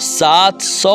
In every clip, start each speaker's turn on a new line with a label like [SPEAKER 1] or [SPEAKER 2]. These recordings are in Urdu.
[SPEAKER 1] 700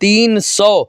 [SPEAKER 1] 300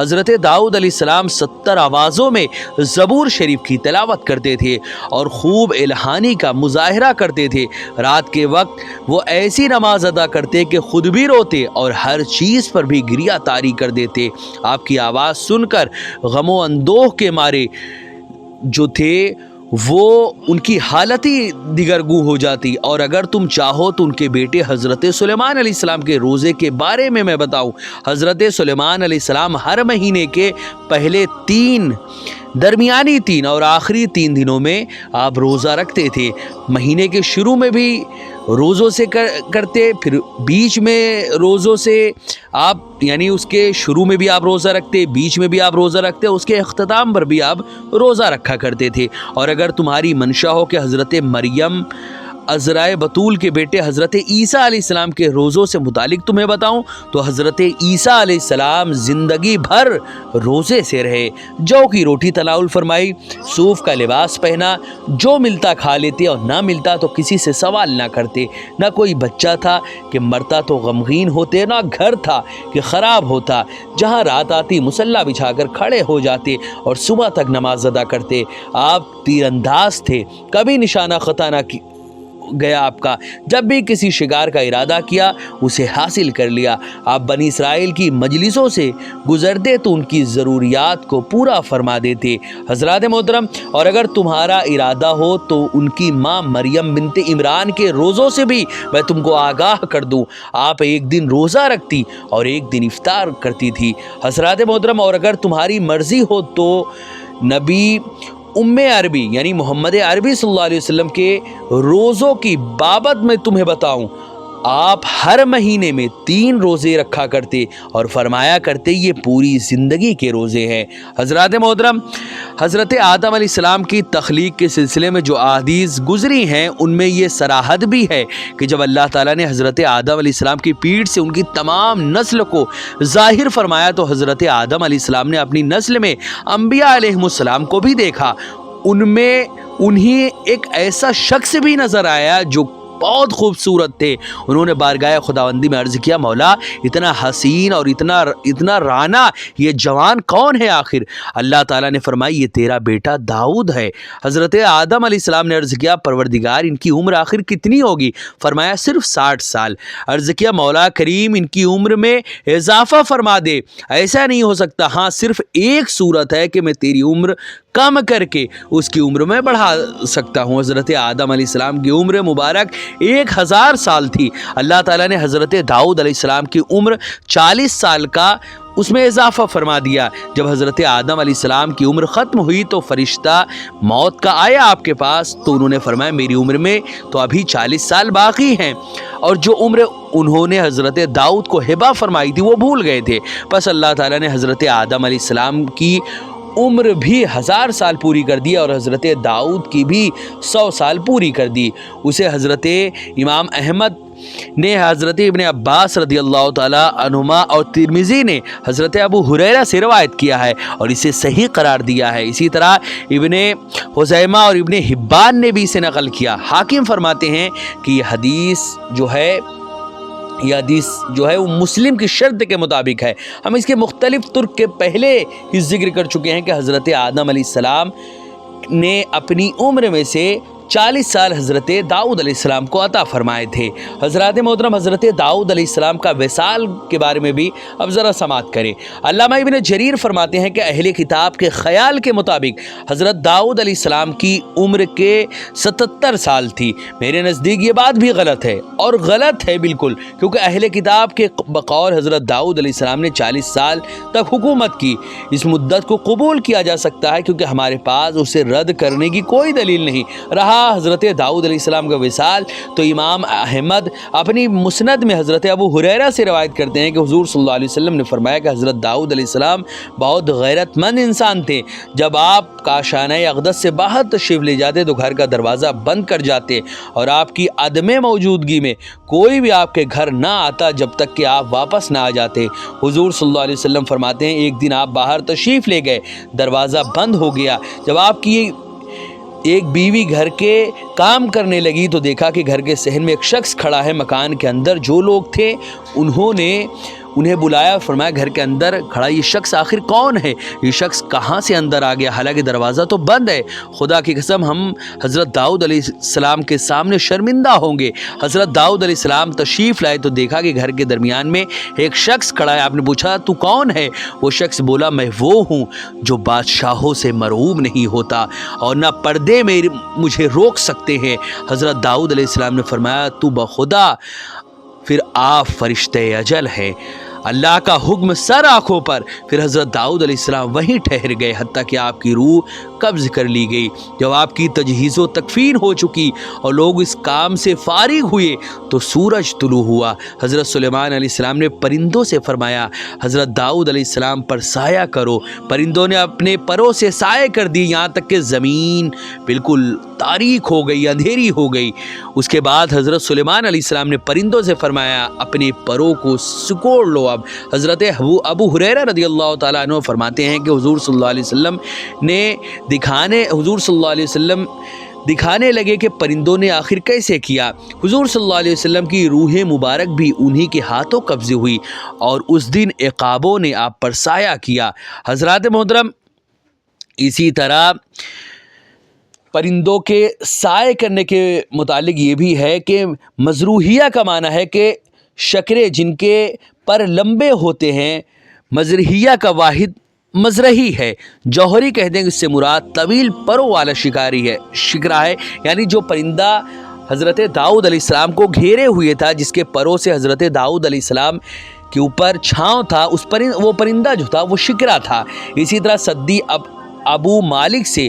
[SPEAKER 1] حضرت داؤد علیہ السلام 70 آوازوں میں زبور شریف کی تلاوت کرتے تھے اور خوب الہانی کا مظاہرہ کرتے تھے۔ رات کے وقت وہ ایسی نماز ادا کرتے کہ خود بھی روتے اور ہر چیز پر بھی گریہ طاری کر دیتے۔ آپ کی آواز سن کر غم و اندوہ کے مارے جو تھے وہ ان کی حالت ہی دیگرگوں ہو جاتی۔ اور اگر تم چاہو تو ان کے بیٹے حضرت سلیمان علیہ السلام کے روزے کے بارے میں بتاؤں۔ حضرت سلیمان علیہ السلام ہر مہینے کے پہلے 3 درمیانی 3 اور آخری 3 دنوں میں آپ روزہ رکھتے تھے۔ مہینے کے شروع میں بھی روزوں سے کرتے، پھر بیچ میں روزوں سے آپ یعنی اس کے شروع میں بھی آپ روزہ رکھتے، بیچ میں بھی آپ روزہ رکھتے، اس کے اختتام پر بھی آپ روزہ رکھا کرتے تھے۔ اور اگر تمہاری منشا ہو کہ حضرت مریم عذرائے بطول کے بیٹے حضرت عیسیٰ علیہ السلام کے روزوں سے متعلق تمہیں بتاؤں تو حضرت عیسیٰ علیہ السلام زندگی بھر روزے سے رہے۔ جو کی روٹی تناول فرمائی، صوف کا لباس پہنا، جو ملتا کھا لیتے اور نہ ملتا تو کسی سے سوال نہ کرتے۔ نہ کوئی بچہ تھا کہ مرتا تو غمگین ہوتے، نہ گھر تھا کہ خراب ہوتا۔ جہاں رات آتی مصلی بچھا کر کھڑے ہو جاتے اور صبح تک نماز ادا کرتے۔ آپ تیر انداز تھے، کبھی نشانہ خطا نہ گیا آپ کا۔ جب بھی کسی شکار کا ارادہ کیا اسے حاصل کر لیا۔ آپ بنی اسرائیل کی مجلسوں سے گزرتے تو ان کی ضروریات کو پورا فرما دیتے۔ حضرات محترم، اور اگر تمہارا ارادہ ہو تو ان کی ماں مریم بنت عمران کے روزوں سے بھی میں تم کو آگاہ کر دوں۔ آپ ایک دن روزہ رکھتی اور ایک دن افطار کرتی تھی۔ حضرات محترم، اور اگر تمہاری مرضی ہو تو نبی عربی یعنی محمد عربی صلی اللہ علیہ وسلم کے روزوں کی بابت میں تمہیں بتاؤں، آپ ہر مہینے میں 3 روزے رکھا کرتے اور فرمایا کرتے یہ پوری زندگی کے روزے ہیں۔ حضرات محترم، حضرت آدم علیہ السلام کی تخلیق کے سلسلے میں جو احادیث گزری ہیں ان میں یہ صراحت بھی ہے کہ جب اللہ تعالیٰ نے حضرت آدم علیہ السلام کی پیٹھ سے ان کی تمام نسل کو ظاہر فرمایا تو حضرت آدم علیہ السلام نے اپنی نسل میں انبیاء علیہ السلام کو بھی دیکھا۔ ان میں انہیں ایک ایسا شخص بھی نظر آیا جو بہت خوبصورت تھے۔ انہوں نے بارگاہ خداوندی میں عرض کیا، مولا اتنا حسین اور اتنا رانا یہ جوان کون ہے آخر؟ اللہ تعالیٰ نے فرمائی یہ تیرا بیٹا داؤد ہے۔ حضرت آدم علیہ السلام نے عرض کیا، پروردگار ان کی عمر آخر کتنی ہوگی؟ فرمایا صرف 60 سال۔ عرض کیا، مولا کریم ان کی عمر میں اضافہ فرما دے۔ ایسا نہیں ہو سکتا، ہاں صرف ایک صورت ہے کہ میں تیری عمر کم کر کے اس کی عمر میں بڑھا سکتا ہوں۔ حضرت آدم علیہ السلام کی عمر مبارک 1000 سال تھی۔ اللہ تعالیٰ نے حضرت داؤد علیہ السلام کی عمر 40 سال کا اس میں اضافہ فرما دیا۔ جب حضرت آدم علیہ السلام کی عمر ختم ہوئی تو فرشتہ موت کا آیا آپ کے پاس، تو انہوں نے فرمایا میری عمر میں تو ابھی 40 سال باقی ہیں، اور جو عمر انہوں نے حضرت داؤد کو ہبہ فرمائی تھی وہ بھول گئے تھے۔ پس اللہ تعالیٰ نے حضرت آدم علیہ السلام کی عمر بھی 1000 سال پوری کر دی اور حضرت داؤد کی بھی 100 سال پوری کر دی۔ اسے حضرت امام احمد نے حضرت ابن عباس رضی اللہ تعالی عنہما اور ترمذی نے حضرت ابو ہریرہ سے روایت کیا ہے اور اسے صحیح قرار دیا ہے۔ اسی طرح ابن خزیمہ اور ابن حبان نے بھی اسے نقل کیا۔ حاکم فرماتے ہیں کہ یہ حدیث جو ہے وہ مسلم کی شرط کے مطابق ہے۔ ہم اس کے مختلف طرق کے پہلے ہی ذکر کر چکے ہیں کہ حضرت آدم علیہ السلام نے اپنی عمر میں سے 40 سال حضرت داؤد علیہ السلام کو عطا فرمائے تھے۔ حضرات محترم، حضرت داؤد علیہ السلام کا وصال کے بارے میں بھی اب ذرا سماعت کریں۔ علامہ ابن جریر فرماتے ہیں کہ اہل کتاب کے خیال کے مطابق حضرت داؤد علیہ السلام کی عمر کے 77 سال تھی۔ میرے نزدیک یہ بات بھی غلط ہے، اور غلط ہے بالکل، کیونکہ اہل کتاب کے بقول حضرت داؤد علیہ السلام نے 40 سال تک حکومت کی۔ اس مدت کو قبول کیا جا سکتا ہے کیونکہ ہمارے پاس اسے رد کرنے کی کوئی دلیل نہیں۔ رہا حضرت داؤد علیہ السلام کا وصال، تو امام احمد اپنی مسند میں حضرت ابو ہریرہ سے روایت کرتے ہیں کہ حضور صلی اللہ علیہ وسلم نے فرمایا کہ حضرت داؤد علیہ السلام بہت غیرت مند انسان تھے۔ جب آپ کاشانہ اقدس سے باہر تشریف لے جاتے تو گھر کا دروازہ بند کر جاتے اور آپ کی عدم موجودگی میں کوئی بھی آپ کے گھر نہ آتا جب تک کہ آپ واپس نہ آ جاتے۔ حضور صلی اللہ علیہ وسلم فرماتے ہیں ایک دن آپ باہر تشریف لے گئے، دروازہ بند ہو گیا۔ جب آپ کی ایک بیوی گھر کے کام کرنے لگی تو دیکھا کہ گھر کے صحن میں ایک شخص کھڑا ہے۔ مکان کے اندر جو لوگ تھے انہوں نے انہیں بلایا اور فرمایا گھر کے اندر کھڑا یہ شخص آخر کون ہے؟ یہ شخص کہاں سے اندر آ گیا؟ حالانکہ دروازہ تو بند ہے۔ خدا کی قسم ہم حضرت داؤد علیہ السلام کے سامنے شرمندہ ہوں گے۔ حضرت داؤد علیہ السلام تشریف لائے تو دیکھا کہ گھر کے درمیان میں ایک شخص کھڑا ہے۔ آپ نے پوچھا تو کون ہے؟ وہ شخص بولا میں وہ ہوں جو بادشاہوں سے مرعوب نہیں ہوتا اور نہ پردے میں مجھے روک سکتے ہیں۔ حضرت داؤد علیہ السلام نے فرمایا تو بخدا پھر آپ فرشتے اجل ہیں، اللہ کا حکم سر آنکھوں پر۔ پھر حضرت داؤد علیہ السلام وہیں ٹھہر گئے حتیٰ کہ آپ کی روح قبض کر لی گئی۔ جب آپ کی تجہیز و تکفین ہو چکی اور لوگ اس کام سے فارغ ہوئے تو سورج طلوع ہوا۔ حضرت سلیمان علیہ السلام نے پرندوں سے فرمایا حضرت داؤد علیہ السلام پر سایہ کرو۔ پرندوں نے اپنے پروں سے سایہ کر دی یہاں تک کہ زمین بالکل تاریک ہو گئی، اندھیری ہو گئی۔ اس کے بعد حضرت سلیمان علیہ السلام نے پرندوں سے فرمایا اپنے پروں کو سکوڑ لو۔ اب حضرت ابو ہریرہ رضی اللہ تعالیٰ عنہ فرماتے ہیں کہ حضور صلی اللہ علیہ وسلم دکھانے لگے کہ پرندوں نے آخر کیسے کیا۔ حضور صلی اللہ علیہ وسلم کی روح مبارک بھی انہی کے ہاتھوں قبض ہوئی اور اس دن عقابوں نے آپ پر سایہ کیا۔ حضرات محترم اسی طرح پرندوں کے سائے کرنے کے متعلق یہ بھی ہے کہ مزروحیہ کا معنی ہے کہ شکرے جن کے پر لمبے ہوتے ہیں۔ مزرحیہ کا واحد مزرہی ہے۔ جوہری کہتے ہیں کہ اس سے مراد طویل پروں والا شکرا ہے، یعنی جو پرندہ حضرت داؤد علیہ السلام کو گھیرے ہوئے تھا، جس کے پروں سے حضرت داؤد علیہ السلام کے اوپر چھاؤں تھا، وہ پرندہ جو تھا وہ شکرا تھا۔ اسی طرح سدی ابو مالک سے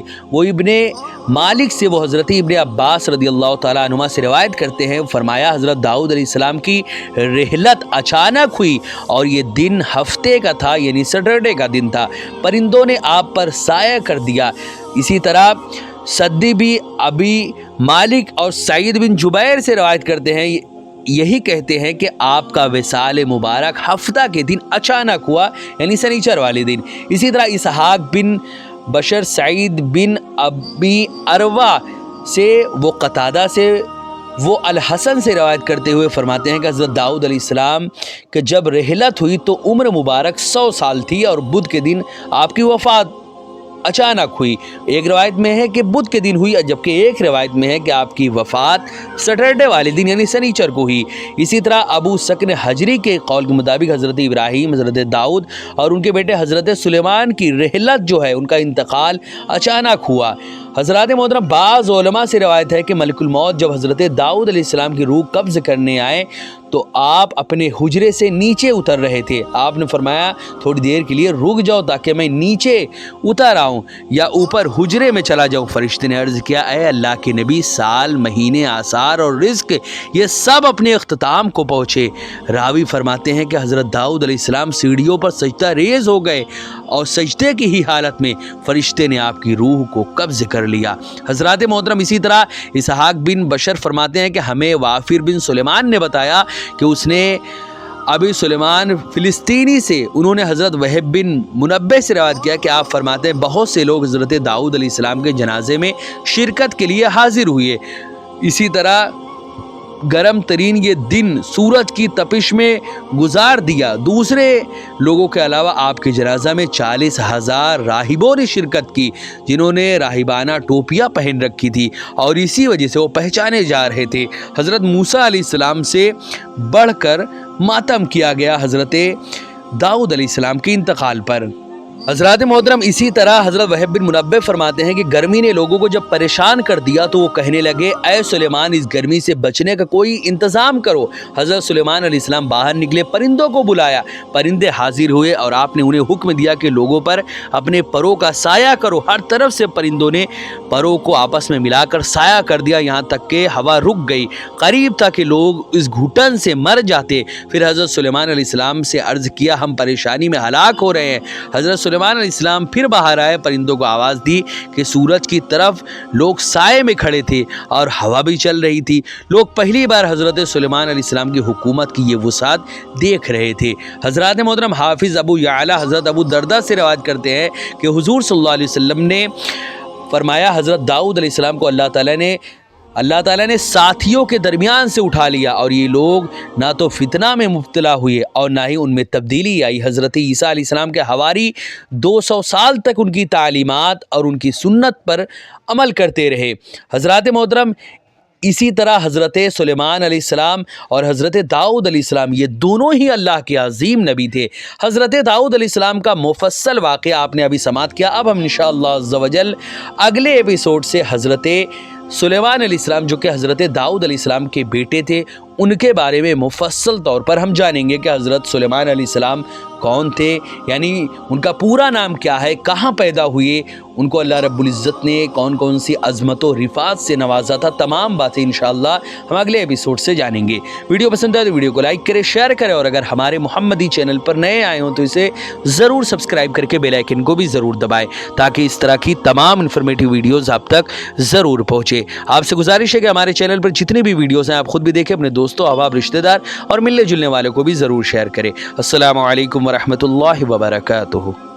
[SPEAKER 1] وہ حضرت ابن عباس رضی اللہ تعالیٰ عنہما سے روایت کرتے ہیں، فرمایا حضرت داؤد علیہ السلام کی رحلت اچانک ہوئی اور یہ دن ہفتے کا تھا، یعنی سیٹرڈے کا دن تھا۔ پرندوں نے آپ پر سایہ کر دیا۔ اسی طرح سدی بھی ابی مالک اور سعید بن جبیر سے روایت کرتے ہیں، یہی کہتے ہیں کہ آپ کا وصال مبارک ہفتہ کے دن اچانک ہوا، یعنی سنیچر والے دن۔ اسی طرح اسحاق بن بشر سعید بن ابی اروا سے وہ قتادہ سے وہ الحسن سے روایت کرتے ہوئے فرماتے ہیں کہ حضرت داؤد علیہ السلام کہ جب رحلت ہوئی تو عمر مبارک 100 سال تھی اور بدھ کے دن آپ کی وفات اچانک ہوئی۔ ایک روایت میں ہے کہ بدھ کے دن ہوئی، جبکہ ایک روایت میں ہے کہ آپ کی وفات سیٹرڈے والے دن یعنی سنیچر کو ہوئی۔ اسی طرح ابو سکن حجری کے قول کے مطابق حضرت ابراہیم، حضرت داؤد اور ان کے بیٹے حضرت سلیمان کی رحلت جو ہے ان کا انتقال اچانک ہوا۔ حضرات محترم بعض علماء سے روایت ہے کہ ملک الموت جب حضرت داؤد علیہ السلام کی روح قبض کرنے آئے تو آپ اپنے حجرے سے نیچے اتر رہے تھے۔ آپ نے فرمایا تھوڑی دیر کے لیے رک جاؤ تاکہ میں نیچے اتر آؤں یا اوپر حجرے میں چلا جاؤں۔ فرشتے نے عرض کیا اے اللہ کے نبی، سال، مہینے، آثار اور رزق یہ سب اپنے اختتام کو پہنچے۔ راوی فرماتے ہیں کہ حضرت داؤد علیہ السلام سیڑھیوں پر سجدہ ریز ہو گئے اور سجدے کی ہی حالت میں فرشتے نے آپ کی روح کو قبض کر لیا۔ حضرات محترم اسی طرح اسحاق بن بشر فرماتے ہیں کہ ہمیں وافر بن سلیمان نے بتایا کہ اس نے ابی سلیمان فلسطینی سے انہوں نے حضرت وہب بن منبہ سے روایت کیا کہ آپ فرماتے ہیں بہت سے لوگ حضرت داؤد علیہ السلام کے جنازے میں شرکت کے لیے حاضر ہوئے۔ اسی طرح گرم ترین یہ دن سورج کی تپش میں گزار دیا۔ دوسرے لوگوں کے علاوہ آپ کے جنازہ میں 40,000 راہبوں نے شرکت کی جنہوں نے راہبانہ ٹوپیاں پہن رکھی تھی اور اسی وجہ سے وہ پہچانے جا رہے تھے۔ حضرت موسیٰ علیہ السلام سے بڑھ کر ماتم کیا گیا حضرت داؤد علیہ السلام کے انتقال پر۔ حضرات محترم اسی طرح حضرت وہب بن منبہ فرماتے ہیں کہ گرمی نے لوگوں کو جب پریشان کر دیا تو وہ کہنے لگے اے سلیمان اس گرمی سے بچنے کا کوئی انتظام کرو۔ حضرت سلیمان علیہ السلام باہر نکلے، پرندوں کو بلایا، پرندے حاضر ہوئے اور آپ نے انہیں حکم دیا کہ لوگوں پر اپنے پروں کا سایہ کرو۔ ہر طرف سے پرندوں نے پروں کو آپس میں ملا کر سایہ کر دیا یہاں تک کہ ہوا رک گئی، قریب تھا کہ لوگ اس گھٹن سے مر جاتے۔ پھر حضرت سلیمان علیہ السلام سے عرض کیا ہم پریشانی میں ہلاک ہو رہے ہیں۔ حضرت سلیمان علیہ السلام پھر باہر آئے، پرندوں کو آواز دی کہ سورج کی طرف لوگ سائے میں کھڑے تھے اور ہوا بھی چل رہی تھی۔ لوگ پہلی بار حضرت سلیمان علیہ السلام کی حکومت کی یہ وسعت دیکھ رہے تھے۔ حضرات محترم حافظ ابو یعلا حضرت ابو دردہ سے روایت کرتے ہیں کہ حضور صلی اللہ علیہ وسلم نے فرمایا حضرت داؤد علیہ السلام کو اللہ تعالیٰ نے اللہ تعالیٰ نے ساتھیوں کے درمیان سے اٹھا لیا اور یہ لوگ نہ تو فتنہ میں مبتلا ہوئے اور نہ ہی ان میں تبدیلی آئی۔ حضرت عیسیٰ علیہ السلام کے حواری 200 سال تک ان کی تعلیمات اور ان کی سنت پر عمل کرتے رہے۔ حضرات محترم، اسی طرح حضرت سلیمان علیہ السلام اور حضرت داؤد علیہ السلام یہ دونوں ہی اللہ کے عظیم نبی تھے۔ حضرت داؤد علیہ السلام کا مفصل واقعہ آپ نے ابھی سماعت کیا۔ اب ہم انشاءاللہ عز و جل اگلے ایپیسوڈ سے حضرت سلیمان علیہ السلام جو کہ حضرت داؤد علیہ السلام کے بیٹے تھے ان کے بارے میں مفصل طور پر ہم جانیں گے کہ حضرت سلیمان علیہ السلام کون تھے، یعنی ان کا پورا نام کیا ہے، کہاں پیدا ہوئے، ان کو اللہ رب العزت نے کون کون سی عظمت و رفعت سے نوازا تھا، تمام باتیں انشاءاللہ ہم اگلے ایپیسوڈ سے جانیں گے۔ ویڈیو پسند ہے تو ویڈیو کو لائک کریں، شیئر کریں، اور اگر ہمارے محمدی چینل پر نئے آئے ہوں تو اسے ضرور سبسکرائب کر کے بیل آئیکن کو بھی ضرور دبائیں تاکہ اس طرح کی تمام انفارمیٹیو ویڈیوز آپ تک ضرور پہنچے۔ آپ سے گزارش ہے کہ ہمارے چینل پر جتنی بھی ویڈیوز ہیں آپ خود بھی دیکھیں، اپنے دوستوں، احباب، رشتہ دار اور ملنے جلنے والوں کو بھی ضرور شیئر کریں۔ السلام علیکم ورحمۃ اللہ وبرکاتہ۔